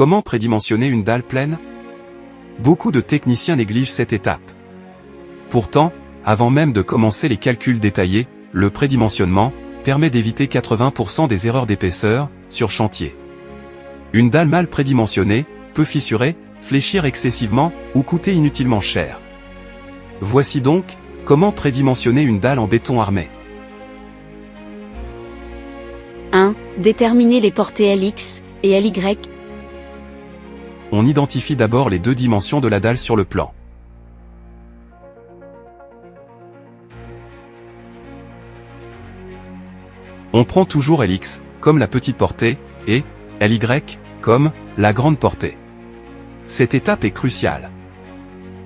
Comment prédimensionner une dalle pleine? Beaucoup de techniciens négligent cette étape. Pourtant, avant même de commencer les calculs détaillés, le prédimensionnement permet d'éviter 80% des erreurs d'épaisseur sur chantier. Une dalle mal prédimensionnée peut fissurer, fléchir excessivement ou coûter inutilement cher. Voici donc comment prédimensionner une dalle en béton armé. 1. Déterminer les portées LX et LY. On identifie d'abord les deux dimensions de la dalle sur le plan. On prend toujours LX comme la petite portée et LY comme la grande portée. Cette étape est cruciale,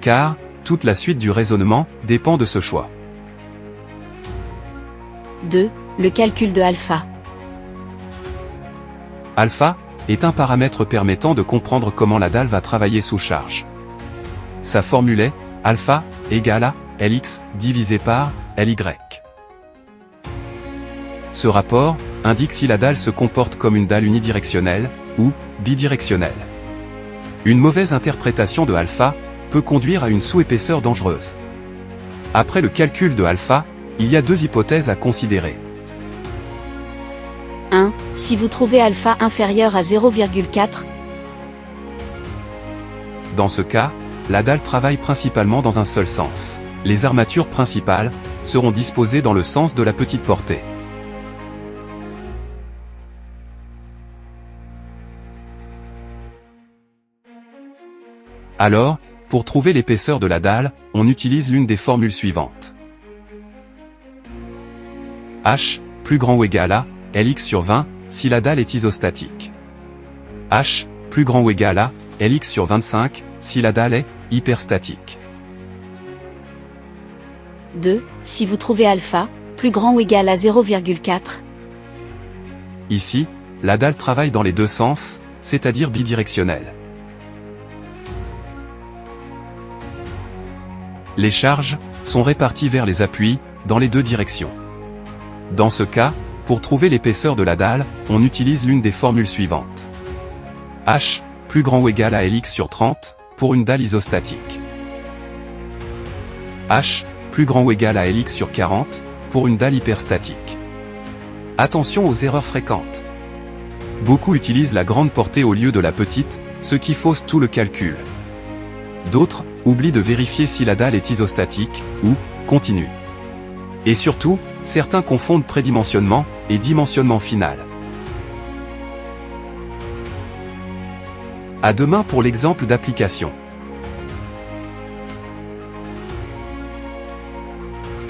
car toute la suite du raisonnement dépend de ce choix. 2. Le calcul de alpha. Alpha est un paramètre permettant de comprendre comment la dalle va travailler sous charge. Sa formule est alpha égale à LX divisé par LY. Ce rapport indique si la dalle se comporte comme une dalle unidirectionnelle ou bidirectionnelle. Une mauvaise interprétation de alpha peut conduire à une sous-épaisseur dangereuse. Après le calcul de alpha, il y a deux hypothèses à considérer. 1. Si vous trouvez alpha inférieur à 0,4. Dans ce cas, la dalle travaille principalement dans un seul sens. Les armatures principales seront disposées dans le sens de la petite portée. Alors, pour trouver l'épaisseur de la dalle, on utilise l'une des formules suivantes. H, plus grand ou égal à LX sur 20, si la dalle est isostatique. H, plus grand ou égal à LX sur 25, si la dalle est hyperstatique. 2. Si vous trouvez alpha, plus grand ou égal à 0,4. Ici, la dalle travaille dans les deux sens, c'est-à-dire bidirectionnelle. Les charges sont réparties vers les appuis, dans les deux directions. Dans ce cas, pour trouver l'épaisseur de la dalle, on utilise l'une des formules suivantes. H, plus grand ou égal à LX sur 30, pour une dalle isostatique. H, plus grand ou égal à LX sur 40, pour une dalle hyperstatique. Attention aux erreurs fréquentes. Beaucoup utilisent la grande portée au lieu de la petite, ce qui fausse tout le calcul. D'autres oublient de vérifier si la dalle est isostatique ou continue. Et surtout, certains confondent prédimensionnement et dimensionnement final. À demain pour l'exemple d'application.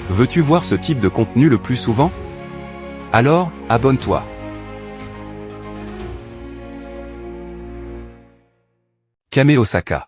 Veux-tu voir ce type de contenu le plus souvent? Alors, abonne-toi. Kame Osaka.